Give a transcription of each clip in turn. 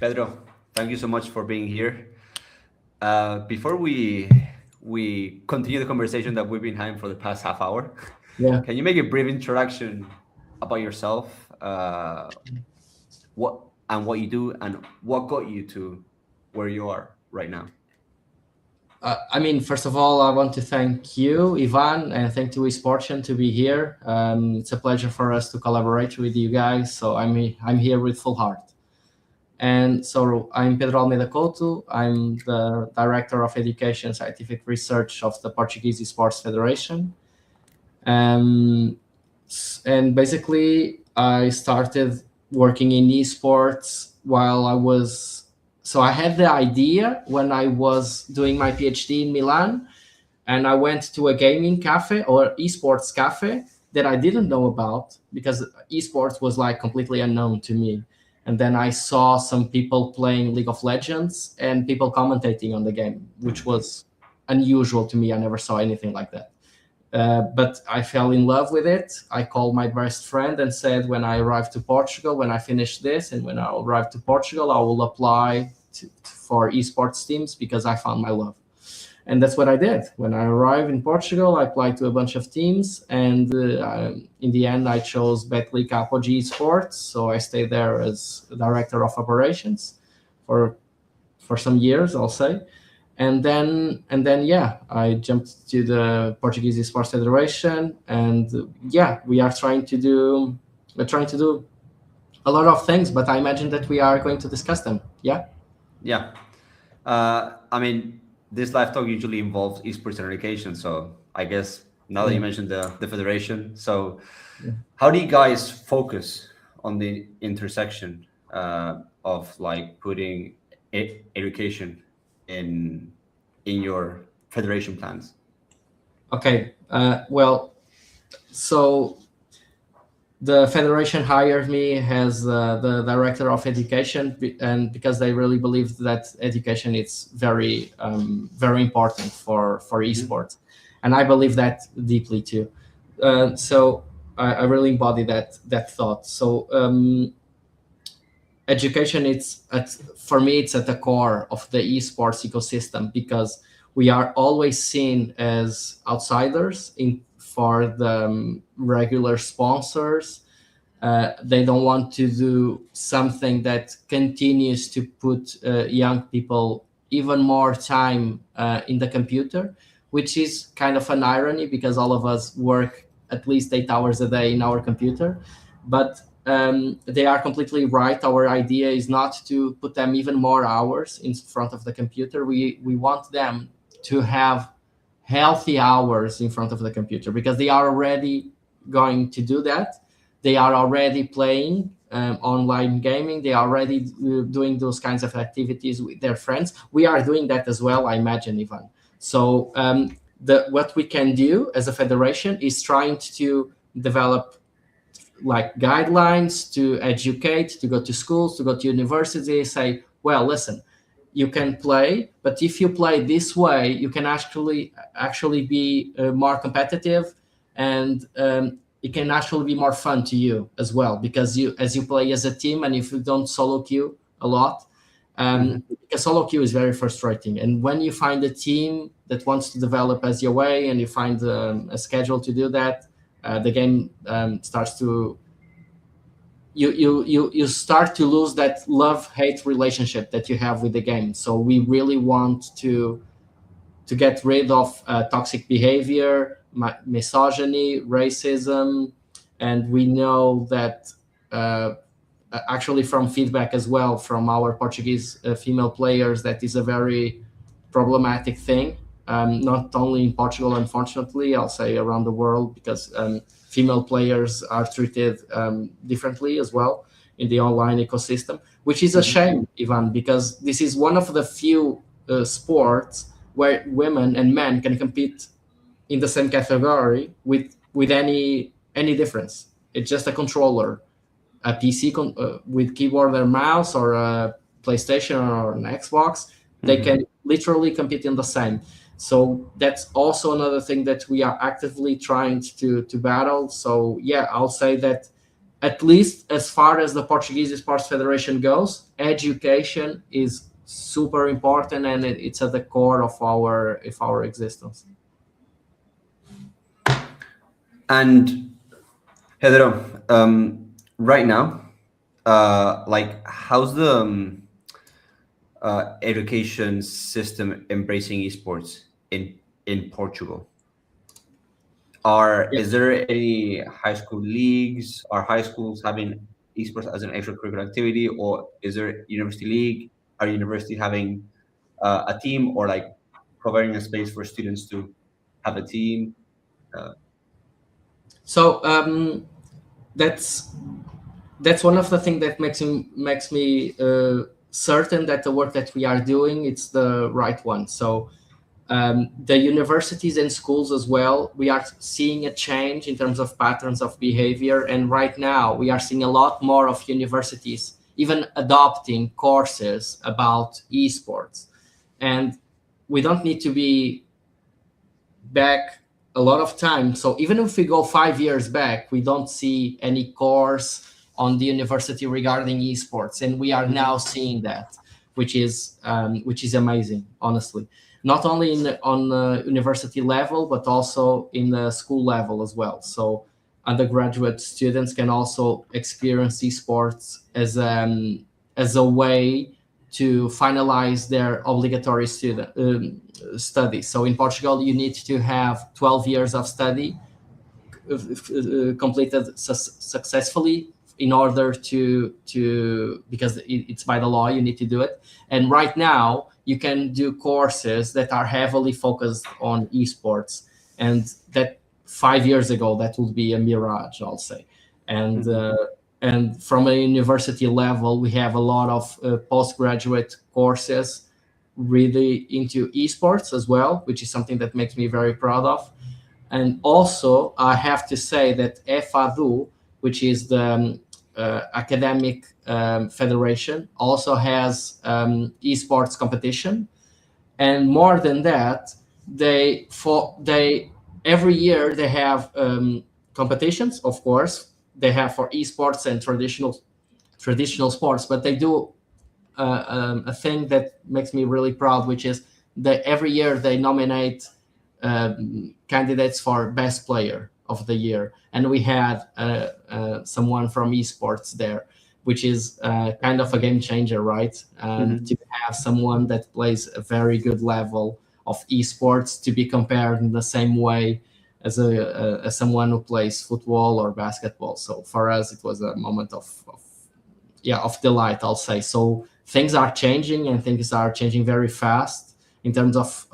Pedro, thank you so much for being here. Before we continue the conversation that we've been having for the past half hour, Yeah. can you make a brief introduction about yourself, what what you do, and what got you to where you are right now? First of all, I want to thank you, Ivan, and thank to Esportian to be here. It's a pleasure for us to collaborate with you guys. So I'm here with full heart. And so I'm Pedro Almeida Couto. I'm the Director of Education and Scientific Research of the Portuguese Esports Federation. Um, and basically, I started working in esports while I was. So I had the idea when I was doing my PhD in Milan, and I went to a gaming cafe or esports cafe that I didn't know about because esports was like completely unknown to me. And then I saw some people playing League of Legends and people commentating on the game, which was unusual to me. I never saw anything like that. But I fell in love with it. I called my best friend and said, when I arrive to Portugal, when I finish this, and when I arrive to Portugal, I will apply for esports teams because I found my love. And that's what I did. When I arrived in Portugal, I applied to a bunch of teams, and in the end, I chose Betclic Apogee Sports. So I stayed there as director of operations for some years, I'll say. And then yeah, I jumped to the Portuguese Esports Federation, and yeah, we're trying to do a lot of things, but I imagine that we are going to discuss them. Yeah. Yeah, this live talk usually involves esports and education. So I guess now that you Yeah. mentioned the federation, so Yeah. how do you guys focus on the intersection of like putting education in your federation plans? Okay. Well, so the federation hired me as the director of education, and because they really believe that education is very important for Mhm. esports, and I believe that deeply too. So I really embody that thought. So education, for me, it's at the core of the esports ecosystem because we are always seen as outsiders in for the regular sponsors. They don't want to do something that continues to put young people even more time in the computer, which is kind of an irony because all of us work at least 8 hours a day in our computer. But they are completely right. Our idea is not to put them even more hours in front of the computer. We want them to have healthy hours in front of the computer because they are already going to do that. They are already playing online gaming. They are already doing those kinds of activities with their friends. We are doing that as well, I imagine, Ivan. So what we can do as a federation is trying to develop like guidelines to educate, to go to schools, to go to universities, say, well, listen, you can play, but if you play this way, you can actually be more competitive, and it can actually be more fun to you as well because you play as a team, and if you don't solo queue a lot, Mhm. because solo queue is very frustrating. And when you find a team that wants to develop as your way, and you find a schedule to do that, the game starts to you start to lose that love hate relationship that you have with the game. So we really want to get rid of toxic behavior, misogyny, racism, and we know that uh, actually from feedback as well from our Portuguese female players, that is a very problematic thing. Not only in Portugal, unfortunately, I'll say around the world, because female players are treated differently as well in the online ecosystem, which is a Mhm. shame, Ivan, because this is one of the few sports where women and men can compete in the same category with any difference. It's just a controller, a PC with keyboard and mouse, or a PlayStation or an Xbox. They Mhm. can literally compete in the same. So that's also another thing that we are actively trying to battle. So yeah, I'll say that at least as far as the Portuguese Esports Federation goes, education is super important, and it's at the core of our existence. And Pedro, right now, like how's the education system embracing esports in Portugal? Yeah. Is there any high school leagues? Are high schools having esports as an extracurricular activity, or is there university league? Are university having a team, or like providing a space for students to have a team? Uh, So that's one of the things that makes me certain that the work that we are doing, it's the right one. So the universities and schools as well, we are seeing a change in terms of patterns of behavior, and right now we are seeing a lot more of universities even adopting courses about esports. And we don't need to be back a lot of time. So even if we go 5 years back, we don't see any course on the university regarding esports, and we are now seeing that, which is amazing, honestly. Not only on the university level, but also in the school level as well. So undergraduate students can also experience esports as a way to finalize their obligatory studies. So in Portugal, you need to have 12 years of study completed successfully in order to because it's by the law, you need to do it. And right now you can do courses that are heavily focused on esports, and that 5 years ago that would be a mirage, I'll say. And and from a university level, we have a lot of postgraduate courses really into esports as well, which is something that makes me very proud of. And also, I have to say that FADU, which is the academic federation, also has esports competition. And more than that, they every year they have competitions. Of course, they have for esports and traditional sports, but they do a thing that makes me really proud, which is that every year they nominate candidates for best player of the year, and we had someone from esports there, which is kind of a game changer, right? To have someone that plays a very good level of esports to be compared in the same way as someone who plays football or basketball. So for us, it was a moment of delight, I'll say. So things are changing, and things are changing very fast in terms of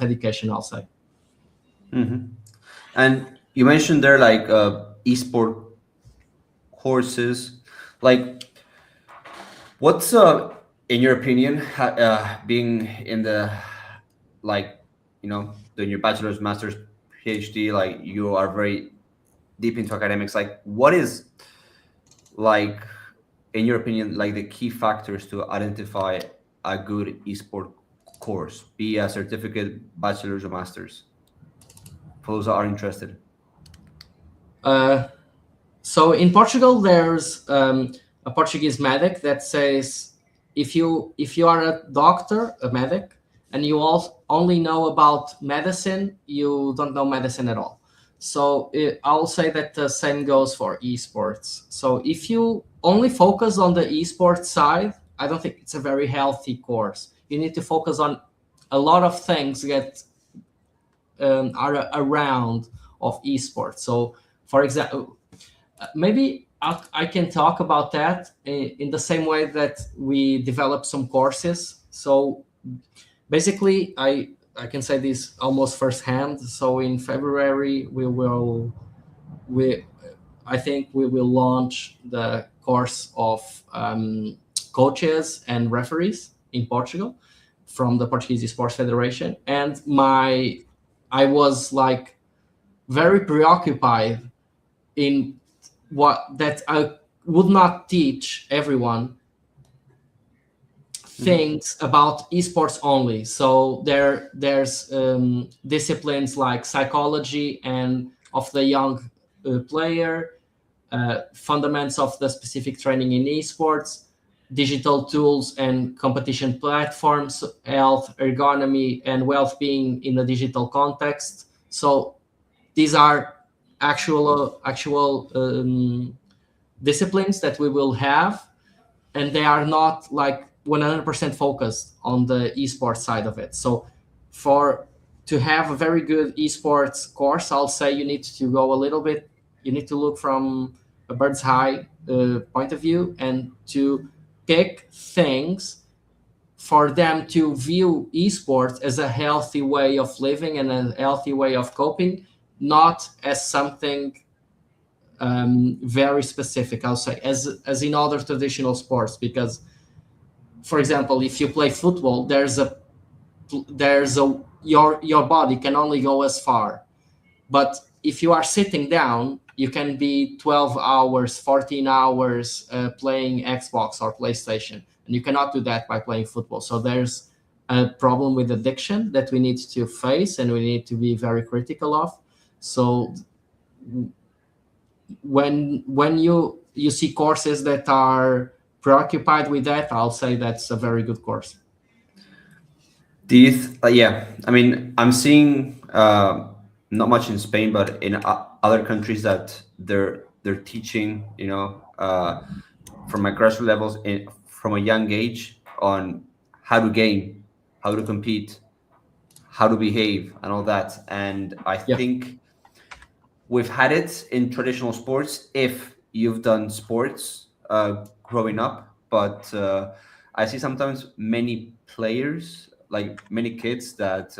education, I'll say. And you mentioned there like esport courses. Like, what's in your opinion, being in the like doing your bachelor's, master's, PhD, like you are very deep into academics. Like, what is like in your opinion like the key factors to identify a good esport course, be a certificate, bachelor's or master's, for those that are interested? So in Portugal, there's a Portuguese medic that says if you are a doctor, a medic, and you only know about medicine, you don't know medicine at all. So I'll say that the same goes for esports. So if you only focus on the esports side, I don't think it's a very healthy course. You need to focus on a lot of things that are around of esports. So for example, maybe I can talk about that in the same way that we develop some courses. So basically, I can say this almost firsthand. So in February, I think we will launch the course of coaches and referees in Portugal from the Portuguese Esports Federation. And I was like very preoccupied in that I would not teach everyone things about esports only. So there's disciplines like psychology and of the young player, fundamentals of the specific training in esports, digital tools and competition platforms, health, ergonomy, and well-being in a digital context. So these are actual disciplines that we will have, and they are not like 100% focused on the esports side of it. So for to have a very good esports course, I'll say you need to go a little bit, you need to look from a bird's eye point of view, and to pick things for them to view esports as a healthy way of living and a healthy way of coping, not as something very specific, I'll say, as in other traditional sports. Because, for example, if you play football, there's a your body can only go as far. But if you are sitting down, you can be 12 hours, 14 hours playing Xbox or PlayStation, and you cannot do that by playing football. So there's a problem with addiction that we need to face, and we need to be very critical of. So when you see courses that are preoccupied with that, I'll say that's a very good course. Yeah, I mean, I'm seeing not much in Spain, but in other countries that they're teaching, from a grassroots levels from a young age on how to game, how to compete, how to behave, and all that. And I Yeah. think we've had it in traditional sports if you've done sports growing up, but I see sometimes many players, like many kids that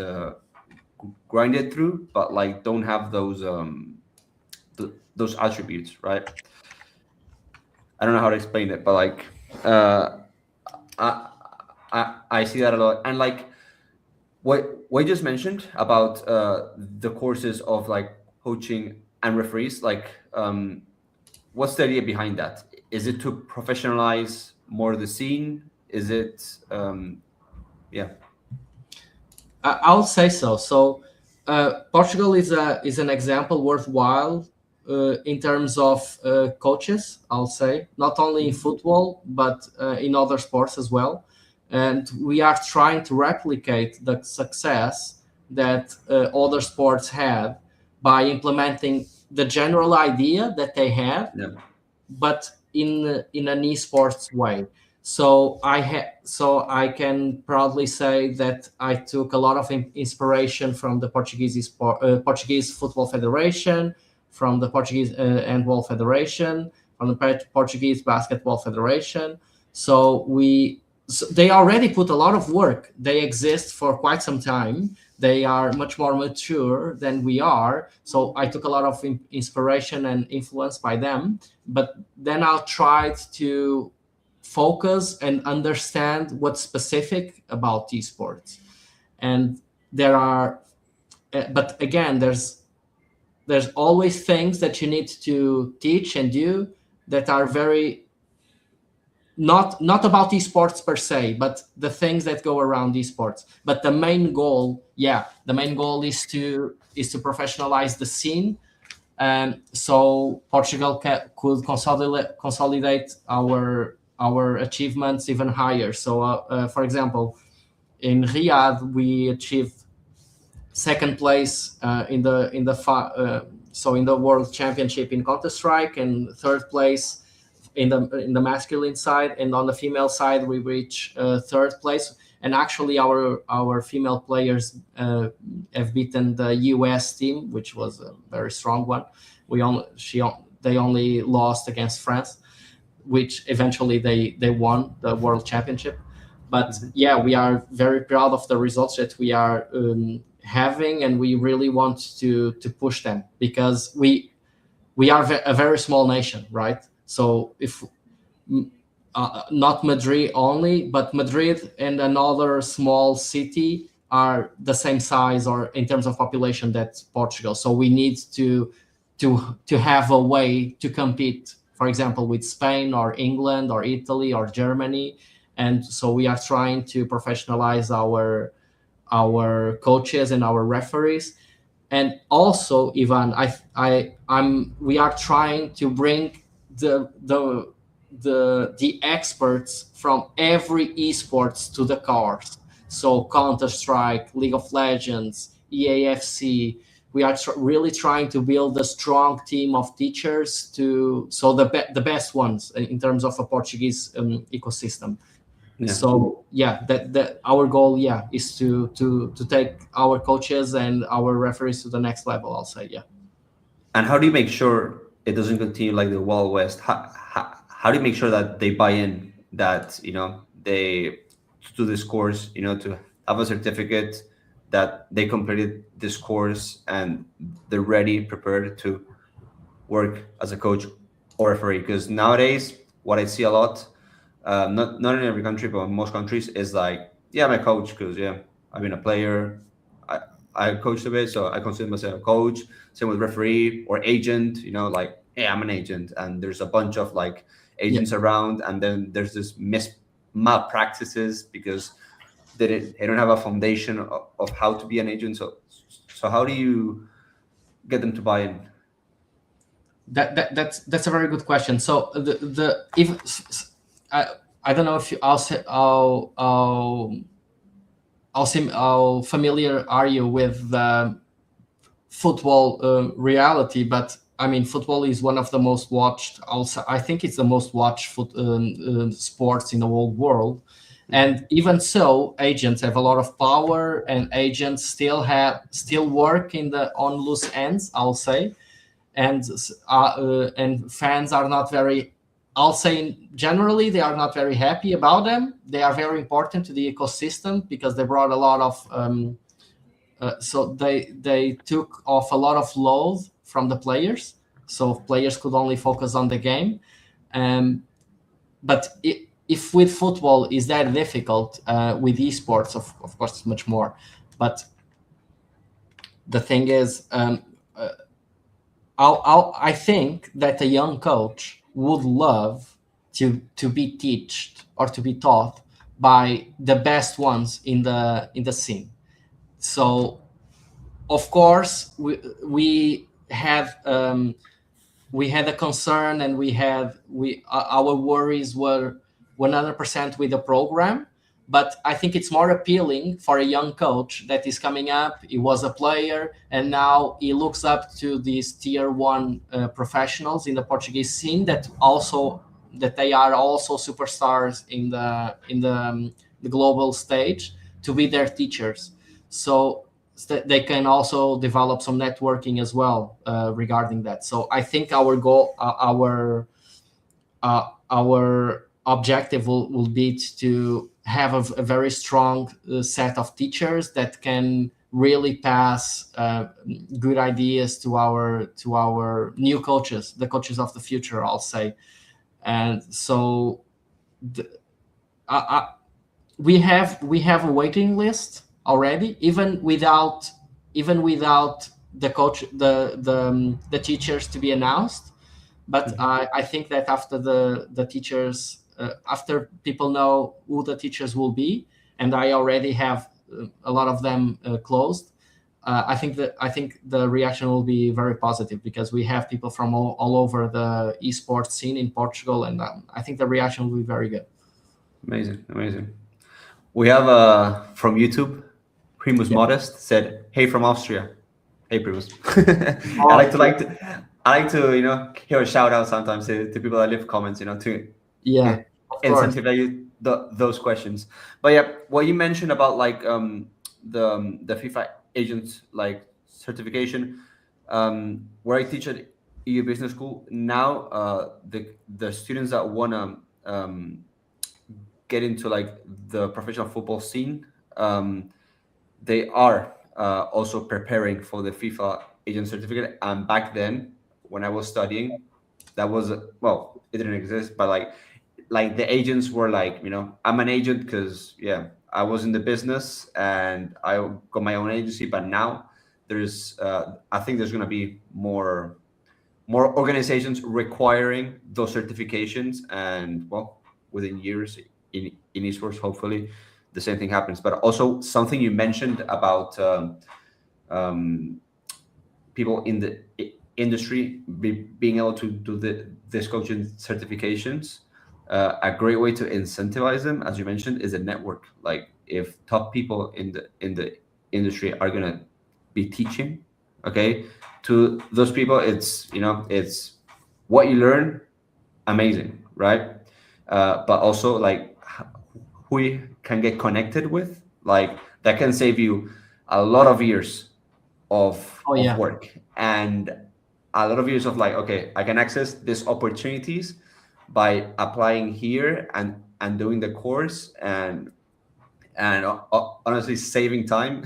grind it through, but like don't have those attributes, right? I don't know how to explain it, but like uh, I, I see that a lot, and like what you just mentioned about the courses of like coaching and referees, like what's the idea behind that? Is it to professionalize more the scene? Is it yeah? I'll say so. So Portugal is an example worthwhile in terms of coaches. I'll say not only in football but in other sports as well, and we are trying to replicate the success that other sports have by implementing the general idea that they have, Yeah. but in an esports way. So I can proudly say that I took a lot of inspiration from the Portuguese Football Federation, from the Portuguese Handball Federation, from the Portuguese Basketball Federation. So they already put a lot of work. They exist for quite some time. They are much more mature than we are. So I took a lot of inspiration and influence by them. But then I'll try to focus and understand what's specific about esports. And there are, but again, there's always things that you need to teach and do that are very not about esports per se, but the things that go around esports. But the main goal is to professionalize the scene, so Portugal could consolidate our achievements even higher. So, for example, in Riyadh, we achieved second place in the World Championship in Counter Strike, and third place in the masculine side, and on the female side we reach third place. And actually our female players have beaten the US team, which was a very strong one. They only lost against France, which eventually they won the World Championship. But yeah, we are very proud of the results that we are having, and we really want to push them, because we are a very small nation, right? So if not Madrid only, but Madrid and another small city are the same size, or in terms of population, that's Portugal. So we need to have a way to compete, for example, with Spain or England or Italy or Germany. And so we are trying to professionalize our coaches and our referees. And also, Ivan, we are trying to bring the experts from every esports to the cars. So Counter Strike, League of Legends, EAFC. We are really trying to build a strong team of teachers to so the best ones in terms of a Portuguese ecosystem. Yeah. So yeah, that our goal, yeah, is to take our coaches and our referees to the next level, I'll say. Yeah. And how do you make sure it doesn't continue like the Wild West? How do you make sure that they buy in, that they do this course, to have a certificate that they completed this course and they're ready, prepared to work as a coach or referee? Because nowadays, what I see a lot, not in every country, but in most countries, is like, yeah, I'm a coach because yeah, I've been a player. I I coached a bit, so I consider myself a coach. Same with referee or agent. Like, hey, I'm an agent, and there's a bunch of like Yeah. agents around, and then there's this malpractices because they don't have a foundation of how to be an agent. So how do you get them to buy in? That's a very good question. So the if I I don't know if you how familiar are you with the football reality, but I mean, football is one of the most watched. Also, I think it's the most watched sports in the whole world. And even so, agents have a lot of power, and agents still work in the on loose ends, I'll say. And fans are not very. I'll say generally they are not very happy about them. They are very important to the ecosystem because they brought a lot of so they took off a lot of load from the players, so players could only focus on the game. But if with football is that difficult, with esports, of course, it's much more. But the thing is, I think that a young coach would love to be taught or to be taught by the best ones in the scene. So of course we had a concern, and our worries were 100% with the program. But I think it's more appealing for a young coach that is coming up. He was a player, and now he looks up to these tier one professionals in the Portuguese scene that they are also superstars in the global stage, to be their teachers. So they can also develop some networking as well regarding that. So I think our goal, our objective will be to have a very strong set of teachers that can really pass good ideas to our new coaches, the coaches of the future, I'll say. And so the, we have a waiting list already, even without the coach, the teachers to be announced. But I think that after the teachers, after people know who the teachers will be, and I already have a lot of them closed, I think the reaction will be very positive, because we have people from all over the esports scene in Portugal, and I think the reaction will be very good. Amazing. We have from YouTube, Primus Modest said, "Hey from Austria." Hey Primus. I like to hear a shout out sometimes to people that leave comments, to Yeah, of course. incentivize those questions. But yeah, what you mentioned about like the FIFA agent like certification, where I teach at EU Business School now, the students that wanna get into like the professional football scene, they are also preparing for the FIFA agent certificate. And back then, when I was studying, that was well, it didn't exist, but like the agents were like, I'm an agent because yeah, I was in the business and I got my own agency. But now there's, I think there's gonna be more organizations requiring those certifications, and well, within years in esports, hopefully the same thing happens. But also something you mentioned about people industry, being able to do this coaching certifications, a great way to incentivize them, as you mentioned, is a network. Like if top people in the industry are gonna be teaching, okay, to those people, it's it's what you learn, amazing, right? But also like who you can get connected with, like that can save you a lot of years Oh of yeah. work and a lot of years of like, okay, I can access these opportunities by applying here and doing the course and honestly saving time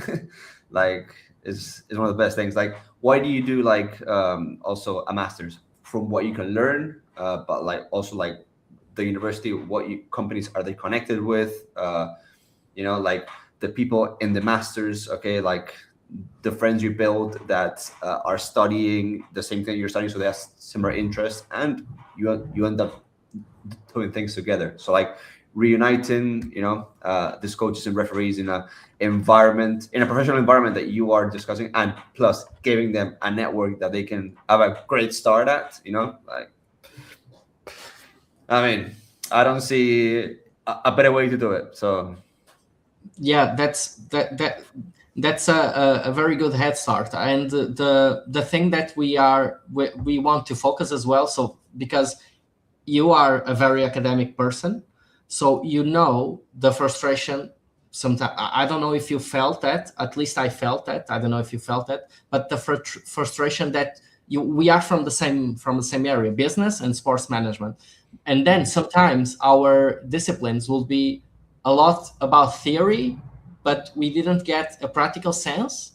like is one of the best things. Like why do you do like also a master's? From what you can learn, but like also like the university, what companies are they connected with, like the people in the masters, okay, like the friends you build that are studying the same thing you're studying, so they have similar interests, and you end up doing things together. So like reuniting, these coaches and referees in a professional environment that you are discussing, and plus giving them a network that they can have a great start at. Like I mean, I don't see a better way to do it. So Yeah, that's a very good head start. And the thing that we want to focus as well, so because you are a very academic person, so the frustration sometimes. I don't know if you felt that, at least I felt that. I don't know if you felt that, but the frustration that we are from the same area, business and sports management, and then sometimes our disciplines will be a lot about theory, but we didn't get a practical sense.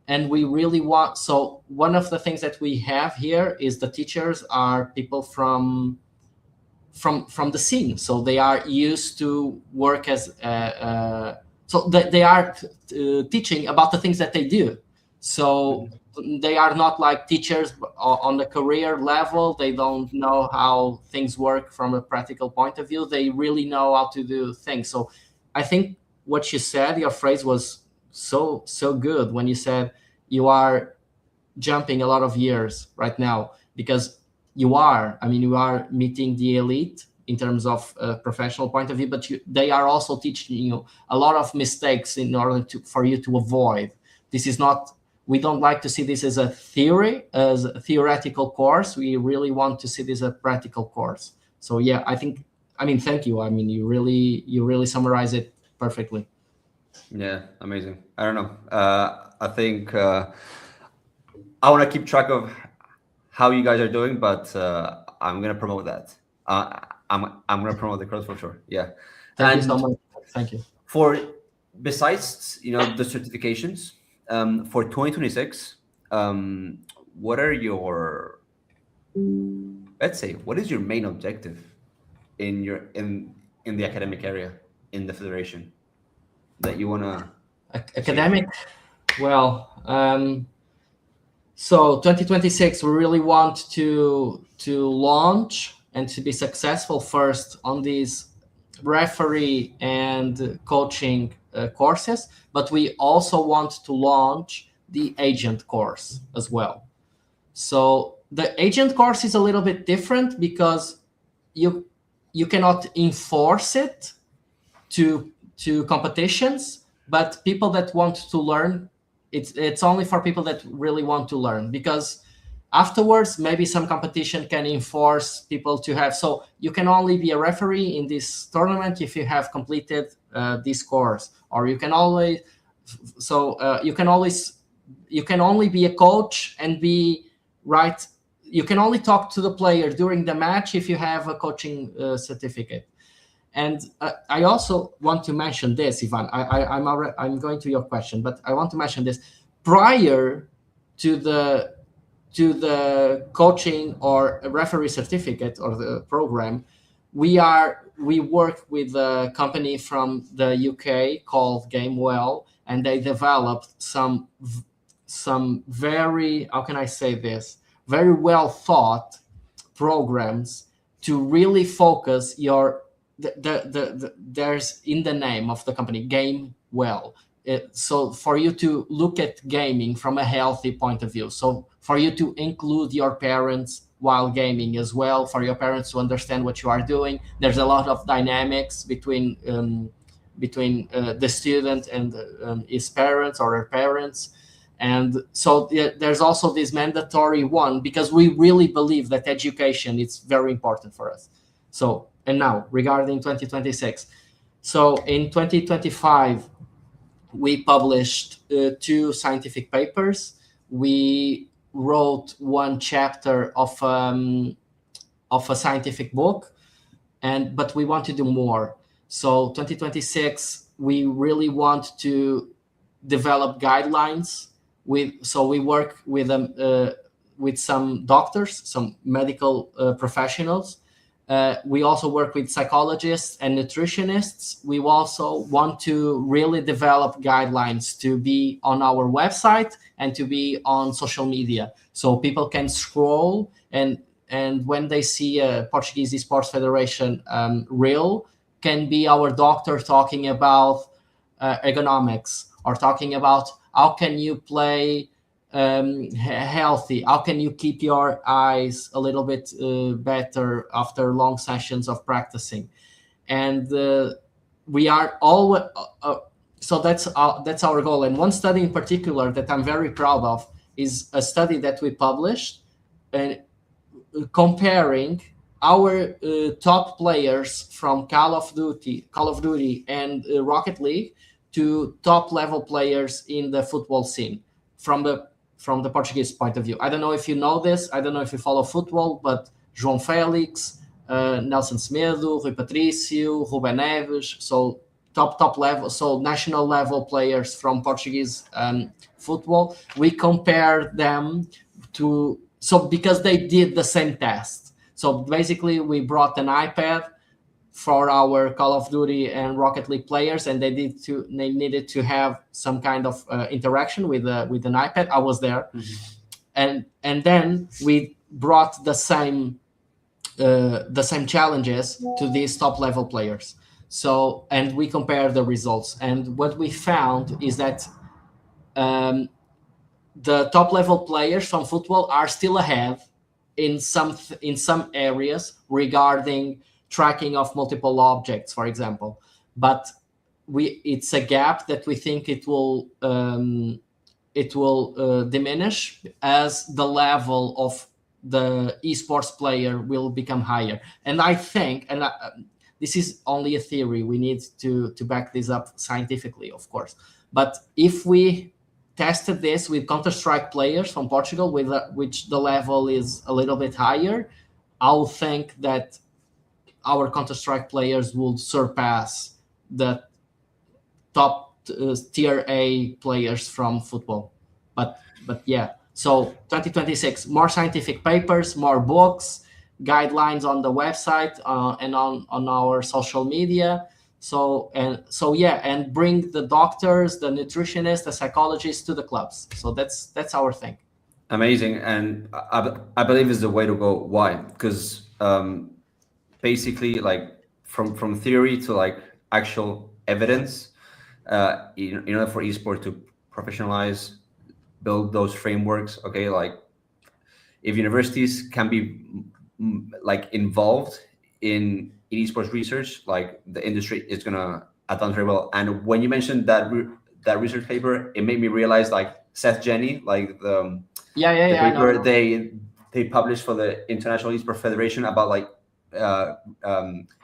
And we really want, so one of the things that we have here is the teachers are people from the scene, so they are used to work as so they are teaching about the things that they do. So they are not like teachers on the career level. They don't know how things work from a practical point of view. They really know how to do things. So I think what you said, your phrase was so good when you said you are jumping a lot of years right now, because you are meeting the elite in terms of a professional point of view, but they are also teaching you a lot of mistakes in order for you to avoid. This is not, we don't like to see this as as a theoretical course. We really want to see this as a practical course. So yeah, thank you. You really summarize it perfectly. yeah, amazing. I don't know. I think I want to keep track of how you guys are doing, but I'm gonna promote that. I'm gonna promote the cross for sure. Yeah, Thank you so and much. Thank you. for besides the certifications for 2026, what are your, let's say, what is your main objective in the academic area in the federation that you wanna achieve? Academic. Well, so 2026, we really want to launch and to be successful first on these referee and coaching courses, but we also want to launch the agent course as well. So the agent course is a little bit different because you cannot enforce it to competitions, but people that want to learn, it's only for people that really want to learn, because afterwards maybe some competition can enforce people to have, so you can only be a referee in this tournament if you have completed this course, or you can always, you can only be a coach and be right, you can only talk to the player during the match if you have a coaching certificate. And I also want to mention this, Ivan. I'm going to your question, but I want to mention this. Prior to the coaching or referee certificate or the program, we work with a company from the UK called Gamewell, and they developed some very, how can I say this, very well thought programs to really focus your there's in the name of the company, game well. so for you to look at gaming from a healthy point of view, so for you to include your parents while gaming as well, for your parents to understand what you are doing. There's a lot of dynamics between the student and his parents or her parents. And so there's also this mandatory one, because we really believe that education is very important for us. So, and now regarding 2026, so in 2025 we published 2 scientific papers. We wrote 1 chapter of a scientific book, but we want to do more. So 2026, we really want to develop guidelines. So we work with some doctors, some medical professionals. We also work with psychologists and nutritionists. We also want to really develop guidelines to be on our website and to be on social media, so people can scroll and when they see a Portuguese Esports Federation reel, can be our doctor talking about ergonomics, or talking about how can you play healthy, how can you keep your eyes a little bit better after long sessions of practicing. And we are all so that's our goal. And one study in particular that I'm very proud of is a study that we published, and comparing our top players from Call of Duty and Rocket League to top level players in the football scene from the Portuguese point of view. I don't know if you know this. I don't know if you follow football, but João Félix, Nelson Semedo, Rui Patrício, Ruben Neves, so top level, so national level players from Portuguese football. We compare them to, so because they did the same test. So basically we brought an iPad for our Call of Duty and Rocket League players, and they needed to have some kind of interaction with an iPad. I was there. Mm-hmm. And then we brought the same challenges to these top level players. So, and we compared the results, and what we found is that the top level players from football are still ahead in some areas regarding tracking of multiple objects, for example. But it's a gap that we think it will diminish as the level of the esports player will become higher. And I think, this is only a theory, we need to back this up scientifically, of course. But if we tested this with Counter-Strike players from Portugal, which the level is a little bit higher, I'll think that our Counter-Strike players will surpass the top tier A players from football. But yeah, so 2026, more scientific papers, more books, guidelines on the website and on our social media. And bring the doctors, the nutritionists, the psychologists to the clubs. So that's our thing. Amazing, and I believe is the way to go. Why? Because basically, like from theory to like actual evidence, in order for esports to professionalize, build those frameworks. Okay, like if universities can be like involved in esports research, like the industry is gonna advance very well. And when you mentioned that research paper, it made me realize like Seth Jenny, like the paper they published for the International Esports Federation about like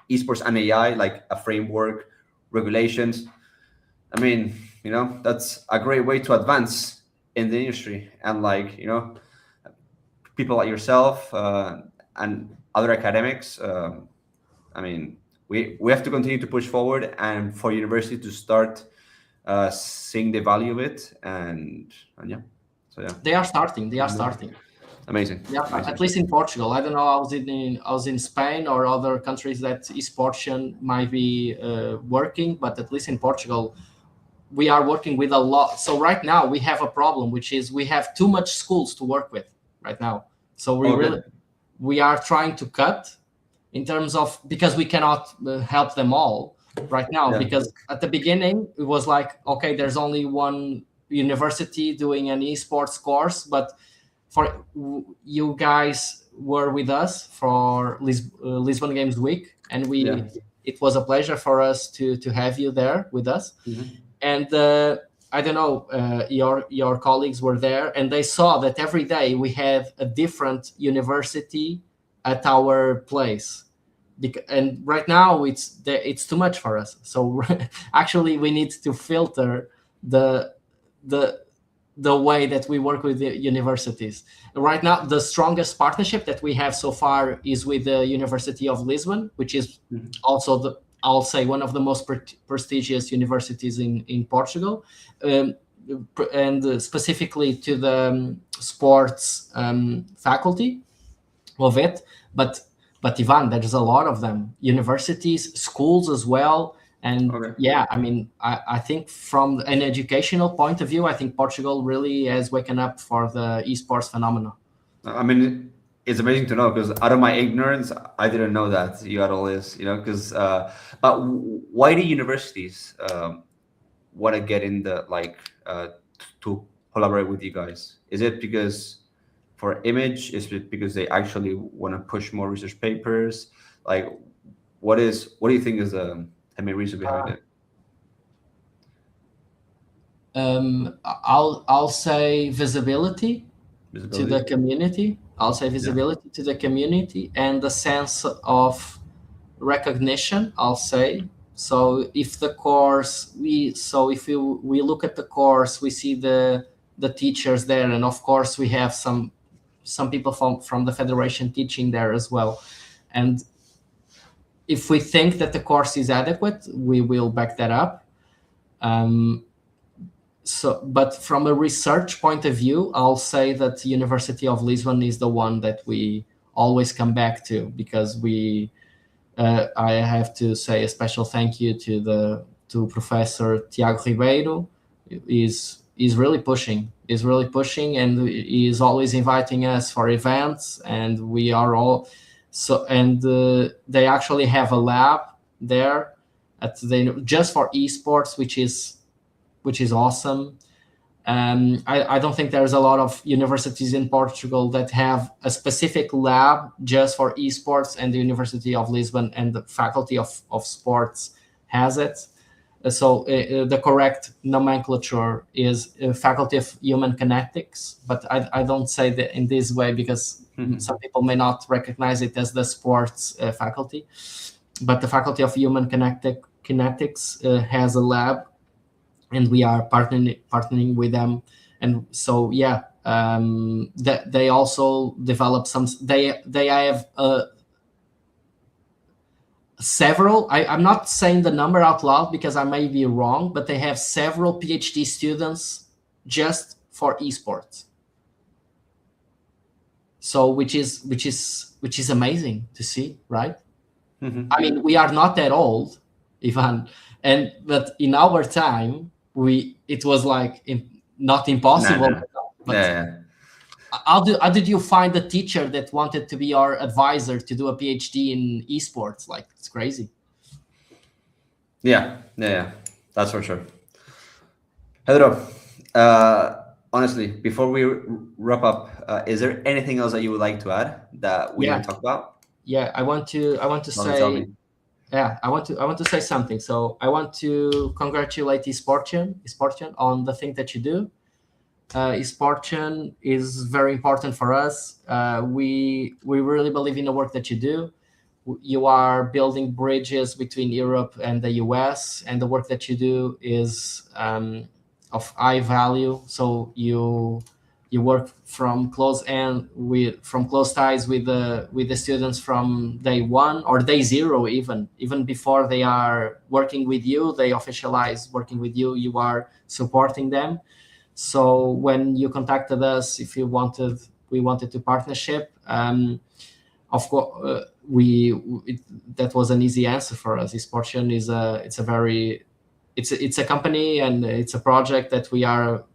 esports and AI, like a framework, regulations. I mean, that's a great way to advance in the industry. And like, people like yourself and other academics, I mean, we have to continue to push forward, and for university to start seeing the value of it, and yeah. So yeah, they are starting. Amazing. Yeah, amazing. At least in Portugal. I don't know. I was in Spain or other countries that esports might be working, but at least in Portugal, we are working with a lot. So right now we have a problem, which is we have too much schools to work with right now. So we are trying to cut in terms of, because we cannot help them all. right now, Yeah. because at the beginning it was like, okay, there's only one university doing an esports course, but you guys were with us for Lisbon Games Week, and Yeah. it was a pleasure for us to have you there with us. Mhm. And I don't know, your colleagues were there, and they saw that every day we have a different university at our place. And right now it's too much for us. So actually, we need to filter the the the way that we work with the universities. Right now, the strongest partnership that we have so far is with the University of Lisbon, which is Mhm. also I'll say one of the most prestigious universities in Portugal, um, and specifically to the sports faculty of it. But Ivan, there's a lot of them, universities, schools as well. And Okay. yeah, I mean, I think from an educational point of view, I think Portugal really has waken up for the esports phenomenon. I mean, it's amazing to know because out of my ignorance, I didn't know that you had all this, you know, because, but why do universities want to get in the, like, to collaborate with you guys? Is it because for image? Is it because they actually want to push more research papers? Like, what do you think is the main reason behind it? I'll say visibility to the Visibility? community. I'll say Yeah. visibility to the community and the sense of recognition, I'll say. So if the course if we look at the course, we see the teachers there, and of course we have some people from the federation teaching there as well. And if we think that the course is adequate, we will back that up. But from a research point of view, I'll say that the University of Lisbon is the one that we always come back to, because I have to say a special thank you to Professor Tiago Ribeiro. Is really pushing, and he is always inviting us for events, and we are all so. And they actually have a lab there just for esports, which is awesome. I don't think there's a lot of universities in Portugal that have a specific lab just for esports, and the University of Lisbon and the Faculty of Sports has it. The correct nomenclature is Faculty of Human Kinetics, but I don't say that in this way because some people may not recognize it as the sports faculty. But the Faculty of Human Kinetics has a lab, and we are partnering with them. And so yeah, that they also develop some. They have several. I'm not saying the number out loud because I may be wrong, but they have several PhD students just for esports. So which is amazing to see, right? I mean, we are not that old, Ivan, but in our time, it was like not impossible. Nah. But Yeah. how did you find a teacher that wanted to be your advisor to do a PhD in esports? Like, it's crazy. Yeah. That's for sure. Pedro, honestly, before we wrap up, is there anything else that you would like to add that we didn't talk about? Yeah, I want to Tell say, me. yeah, I want to say something. So I want to congratulate Esportian on the thing that you do. Esportian is very important for us. We really believe in the work that you do. You are building bridges between Europe and the US, and the work that you do is of high value. So you work from close ties with the students from day one or day zero, even before they are working with you. They officialize working with you. You are supporting them. So when you contacted us, if we wanted to partnership, of course, that was an easy answer for us. Esportian it's a company, and it's a project that we are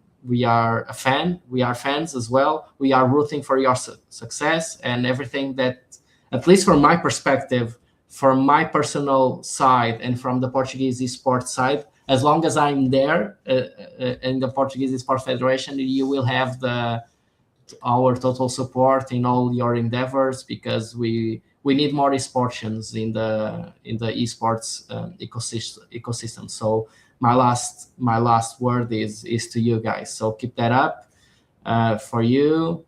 fans as well. We are rooting for your success, and everything that, at least from my perspective, from my personal side and from the Portuguese Esports side, as long as I'm there in the Portuguese Esports Federation, you will have our total support in all your endeavors, because we need more esportians in the esports ecosystem. So my last word is to you guys. So keep that up, for you,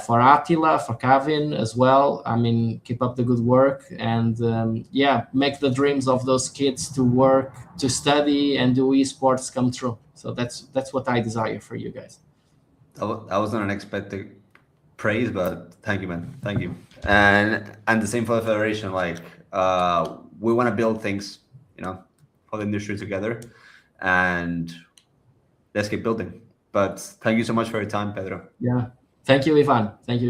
for Attila, for Kevin as well. I mean, keep up the good work, and yeah, make the dreams of those kids to work, to study, and do esports come true. So that's what I desire for you guys. That was not an unexpected praise, but thank you, man. Thank you. And the same for the federation. Like, we want to build things, for the industry together, and let's keep building. But thank you so much for your time, Pedro. Yeah. Thank you, Ivan. Thank you.